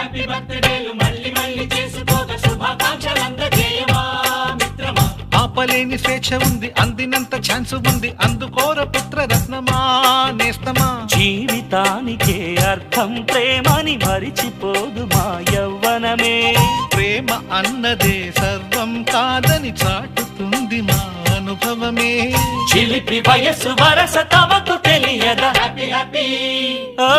Happy బర్త్డేలు మళ్ళీ మళ్ళీ చేసుకోక శుభాకాంక్షలందజేయమా మిత్రమా. ఆపలేని స్వేచ్ఛ ఉంది, అందినంత ఛాన్స్ ఉంది, అందుకోర పుత్రరత్నమా నేస్తమా. జీవితానికే అర్థం ప్రేమని మరిచిపోదు మా యవ్వనమే. ప్రేమ అన్నదే సర్వం కాదని చాటుతుంది మా అనుభవమే. చిలిపి వయస్సు వరస తమకు తెలియదా. హ్యాపీ హ్యాపీ ఓ